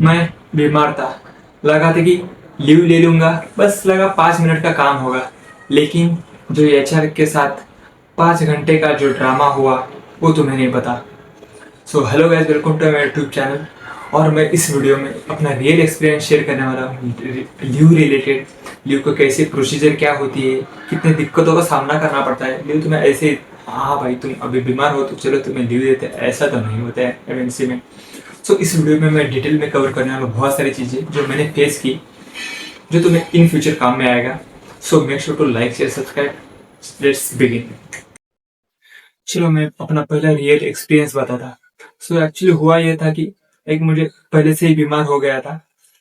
मैं बीमार था। लगा था कि लीव ले लूँगा, बस लगा 5 मिनट का काम होगा। लेकिन जो एचआर के साथ 5 घंटे का जो ड्रामा हुआ, वो तुम्हें नहीं पता। So hello guys, welcome to my YouTube channel. और मैं इस वीडियो में अपना रियल एक्सपीरियंस शेयर करने वाला हूँ लीव रिलेटेड। लीव को कैसे प्रोसीजर क्या होती है, कितने दिक्कतों का सामना करना पड़ता है। लीव तुम्हें ऐसे, हाँ भाई तुम अभी बीमार हो तो चलो तुम्हें लीव देते हैं, ऐसा तो नहीं होता है एमएनसी में। सो इस वीडियो में मैं डिटेल में कवर करने वाला हूँ बहुत सारी चीज़ें जो मैंने फेस की, जो तुम्हें इन फ्यूचर काम में आएगा। So make sure to like share subscribe. Let's begin. चलो मैं अपना पहला रियल एक्सपीरियंस बताता। सो एक्चुअली हुआ ये था कि एक मुझे पहले से ही बीमार हो गया था।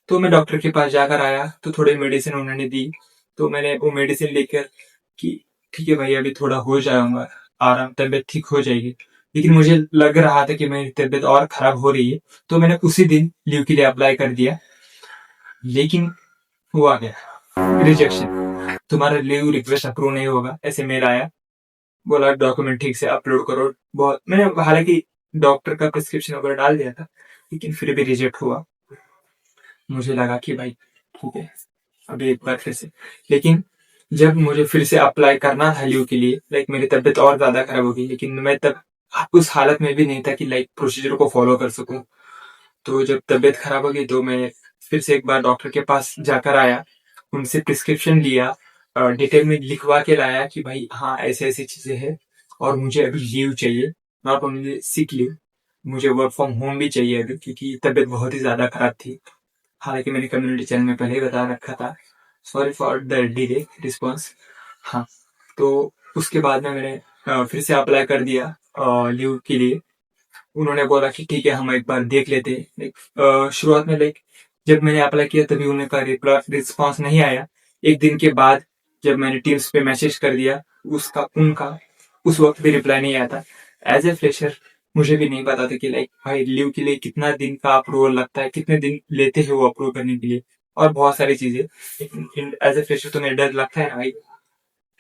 तो मैं डॉक्टर के पास जाकर आया तो थोड़ी मेडिसिन उन्होंने दी। तो मैंने वो मेडिसिन लेकर कि ठीक है भाई अभी थोड़ा हो जाऊंगा, आराम, तबीयत ठीक हो जाएगी। लेकिन मुझे लग रहा था कि मेरी तबीयत और खराब हो रही है। तो मैंने उसी दिन लीव के लिए अप्लाई कर दिया। लेकिन हुआ क्या, रिजेक्शन। तुम्हारा लीव रिक्वेस्ट अप्रूव नहीं होगा, ऐसे मेल आया। बोला डॉक्यूमेंट ठीक से अपलोड करो। बहुत मैंने हालांकि डॉक्टर का प्रिस्क्रिप्शन वगैरह डाल दिया था, लेकिन फिर भी रिजेक्ट हुआ। मुझे लगा कि भाई ठीक है, अभी एक बार फिर से। लेकिन जब मुझे फिर से अप्लाई करना था लीव के लिए, लाइक मेरी तबीयत और ज्यादा खराब हो गई, लेकिन मैं तब उस हालत में भी नहीं था कि लाइक प्रोसीजर को फॉलो कर सकूं। तो जब तबीयत खराब हो गई तो मैं फिर से एक बार डॉक्टर के पास जाकर आया, उनसे प्रिस्क्रिप्शन लिया, डिटेल में लिखवा के लाया कि भाई हाँ ऐसे ऐसी चीजें हैं और मुझे अभी लीव चाहिए। नॉट ओनली सिक लीव, मुझे वर्क फ्रॉम होम भी चाहिए अभी, क्योंकि तबीयत बहुत ही ज्यादा खराब थी। हालांकि मैंने कम्युनिटी चैनल में पहले ही बता रखा था। Sorry for the delay response. हाँ, तो उसके बाद में मैंने फिर से अप्लाई कर दिया लीव के लिए। उन्होंने बोला कि ठीक है हम एक बार देख लेते हैं। शुरुआत में लाइक जब मैंने अप्लाई किया तभी उनका रिस्पॉन्स नहीं आया। एक दिन के बाद जब मैंने टीम्स पे मैसेज कर दिया, उसका उनका उस वक्त भी रिप्लाई नहीं आया था। एज ए फ्रेशर मुझे भी नहीं पता था कि लाइक भाई लीव के लिए कितना दिन का अप्रूवल लगता है, कितने दिन लेते हैं वो अप्रूव करने के लिए, और बहुत सारी चीजें। एज ए फ्रेशर तो मेरा डर लगता है ना भाई,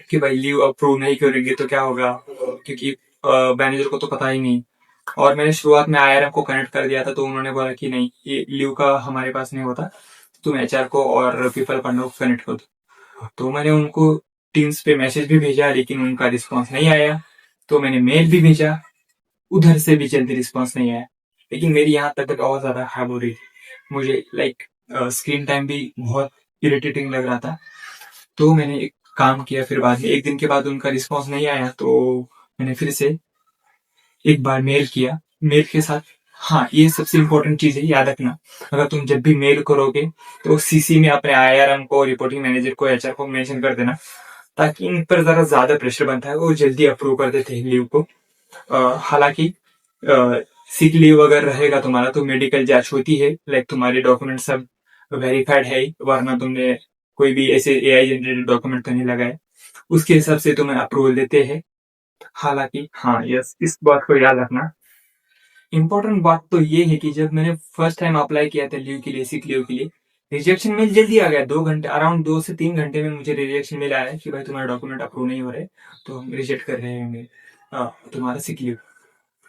कि भाई लीव अप्रूव नहीं करेंगे तो क्या होगा, क्योंकि मैनेजर को तो पता ही नहीं। और मैंने शुरुआत में आईआरएम को कनेक्ट कर दिया था, तो उन्होंने बोला कि नहीं ये लीव का हमारे पास नहीं होता, तुम एचआर को और पीपल पार्टनर को कनेक्ट कर दो। तो मैंने उनको टीम्स पे मैसेज भी भेजा, लेकिन उनका रिस्पॉन्स नहीं आया। तो मैंने मेल भी भेजा, उधर से भी जल्दी रिस्पॉन्स नहीं आया। लेकिन मेरी यहाँ तबीयत और ज्यादा खराब हो रही थी, मुझे लाइक स्क्रीन टाइम भी बहुत इरिटेटिंग लग रहा था। तो मैंने एक काम किया, फिर बाद में एक दिन के बाद उनका रिस्पॉन्स नहीं आया तो मैंने फिर से एक बार मेल किया, मेल के साथ। हाँ, ये सबसे इम्पोर्टेंट चीज है, याद रखना। अगर तुम जब भी मेल करोगे तो सीसी में अपने आईआरएम को, रिपोर्टिंग मैनेजर को, एचआर को मेंशन कर देना, ताकि इन पर जरा ज्यादा प्रेशर बनता है, वो जल्दी अप्रूव कर देते हैं लीव को। हालांकि सिक लीव अगर रहेगा तुम्हारा तो मेडिकल जांच होती है, लाइक तुम्हारे डॉक्यूमेंट सब वेरीफाइड है, वरना तुमने कोई भी ऐसे एआई जनरेटेड डॉक्यूमेंट तो नहीं लगाए, उसके हिसाब से तुम्हें अप्रूवल देते हैं। हालांकि हाँ, यस, इस बात को याद रखना। इम्पोर्टेंट बात तो ये है कि जब मैंने फर्स्ट टाइम अप्लाई किया था लीव के लिए, सिक लीव के लिए, रिजेक्शन मेल जल्दी आ गया। 2 घंटे, अराउंड 2 से 3 घंटे में मुझे रिजेक्शन मेल आया कि भाई तुम्हारे डॉक्यूमेंट अप्रूव नहीं हो रहे, तो हम रिजेक्ट कर रहे हैं तुम्हारा सिक लीव।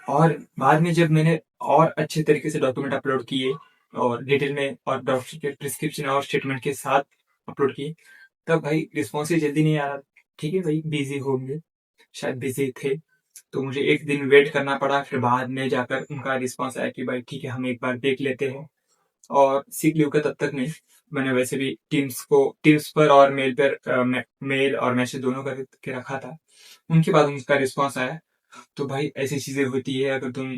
और बाद में जब मैंने और अच्छे तरीके से डॉक्यूमेंट अपलोड किए और डिटेल में, और डॉक्टर के प्रिस्क्रिप्शन और स्टेटमेंट के साथ अपलोड किए, तब भाई रिस्पॉन्स ही जल्दी नहीं आ रहा। ठीक है भाई, बिजी होंगे, शायद बिजी थे, तो मुझे एक दिन वेट करना पड़ा। फिर बाद में जाकर उनका रिस्पॉन्स आया कि भाई ठीक है हम एक बार देख लेते हैं। और सीख लीव का तब तक नहीं, मैंने वैसे भी टीम्स पर और मेल पर मेल और मैसेज दोनों करके रखा था। उनके बाद उनका रिस्पॉन्स आया। तो भाई ऐसी चीजें होती है, अगर तुम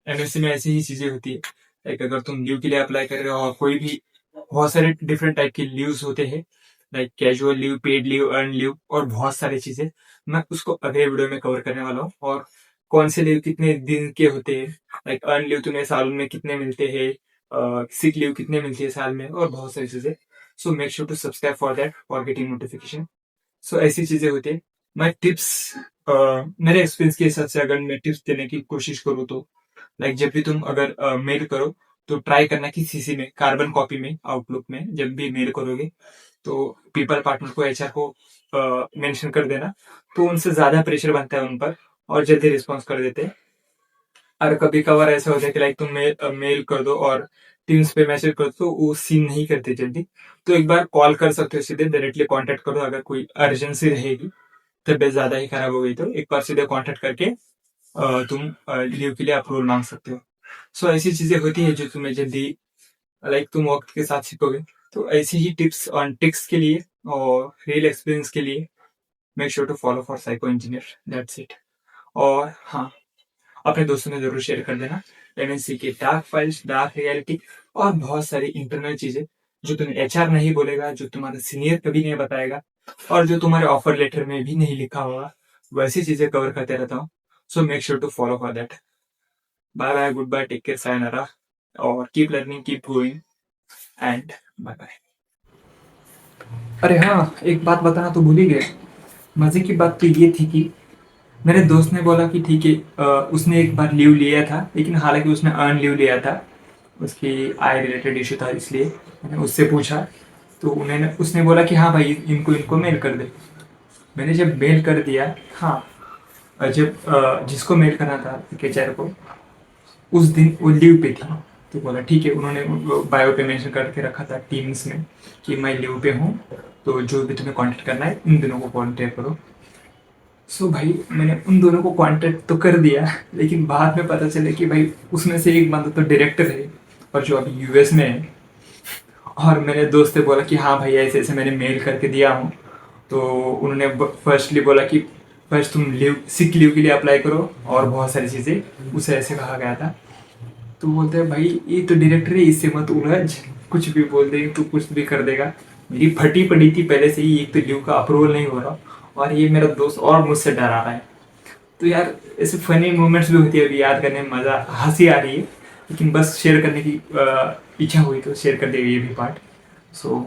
एमएससी में ऐसी ही चीजें होती है। लाइक अगर तुम लीव के लिए अप्लाई कर रहे हो और कोई भी, बहुत सारे डिफरेंट टाइप के लीव्स होते हैं, like casual leave, paid leave, earn leave, और बहुत सारी चीजें। मैं उसको अगले वीडियो में कवर करने वाला हूँ। और कौन से लीव कितने दिन के होते हैं, लाइक अर्न लीव तुम्हें साल में कितने मिलते हैं, सिक लीव कितने मिलती है साल में, और बहुत सारी चीजें। So make sure to subscribe for that, for getting notification. So ऐसी चीजें होती है। मैं टिप्स, मेरे एक्सपीरियंस के हिसाब से अगर मैं टिप्स देने की कोशिश करूँ तो, लाइक जब भी तुम अगर मेल करो तो ट्राई करना कि सीसी में, कार्बन कॉपी में, आउटलुक में जब भी मेल करोगे तो पीपल पार्टनर को, एचआर को मेंशन कर देना। तो उनसे ज्यादा प्रेशर बनता है उन पर, और जल्दी रिस्पॉन्स कर देते हैं। और कभी कभार ऐसा होता है कि लाइक तुम मेल कर दो और टीम्स पे मैसेज करो तो वो सीन नहीं करते जल्दी। तो एक बार कॉल कर सकते हो, सीधे डायरेक्टली कांटेक्ट करो। अगर कोई अर्जेंसी रहेगी, तबीयत ज्यादा ही खराब हो गई तो एक बार सीधे कांटेक्ट करके तुम लीव के लिए अप्रूवल मांग सकते हो। सो ऐसी चीजें होती है जो तुम्हें जल्दी, लाइक तुम वक्त के साथ सीखोगे। तो ऐसी ही टिप्स और ट्रिक्स के लिए और रियल एक्सपीरियंस के लिए make sure to follow for psycho engineer, that's it. और हाँ, अपने दोस्तों में जरूर शेयर कर देना एमएनसी के डार्क फाइल्स, डार्क रियलिटी और बहुत सारी इंटरनल चीजें जो तुम्हें एचआर नहीं बोलेगा, जो तुम्हारा सीनियर कभी नहीं बताएगा और जो तुम्हारे ऑफर लेटर में भी नहीं लिखा होगा, वैसी चीजें कवर करते रहता हूँ। So make sure to follow for that. Bye bye, goodbye, take care, sayonara, और keep learning, keep going, and bye bye. अरे हाँ, एक बात बताना तो भूल ही गए। मजे की बात तो ये थी कि मेरे दोस्त ने बोला कि ठीक है, उसने एक बार लीव लिया था, लेकिन हालांकि उसने अर्न लीव लिया था, उसकी आय रिलेटेड इशू था, इसलिए मैंने उससे पूछा। तो उन्होंने उसने बोला कि हाँ भाई, इनको इनको मेल कर दे। मैंने जब मेल कर दिया, हाँ, जब जिसको मेल करना था केचर को, उस दिन वो लीव पे थी। तो बोला ठीक है, उन्होंने बायो पे मेंशन करके रखा था टीम्स में कि मैं लीव पे हूँ, तो जो भी तुम्हें कांटेक्ट करना है इन दोनों को कांटेक्ट करो। सो भाई, मैंने उन दोनों को कांटेक्ट तो कर दिया, लेकिन बाद में पता चला कि भाई उसमें से एक बंदा तो डायरेक्टर है और जो अभी यूएस में है। और मेरे दोस्त ने बोला कि हाँ भाई, ऐसे ऐसे मैंने मेल करके दिया हूँ। तो उन्होंने फर्स्टली बोला कि फर्स्ट तुम लीव, सिक लीव के लिए अप्लाई करो और बहुत सारी चीज़ें उसे ऐसे कहा गया था। तो बोलते हैं भाई ये तो डायरेक्टर है, इससे मत उलझ, कुछ भी बोल दे तो कुछ भी कर देगा। मेरी फटी पड़ी थी पहले से ही, एक तो लीव का अप्रूवल नहीं हो रहा और ये मेरा दोस्त और मुझसे डरा रहा है। तो यार, ऐसे फनी मोमेंट्स भी होती है, अभी याद करने में मज़ा, हंसी आ रही है, लेकिन बस शेयर करने की इच्छा हुई तो शेयर कर देगा ये भी पार्ट। सो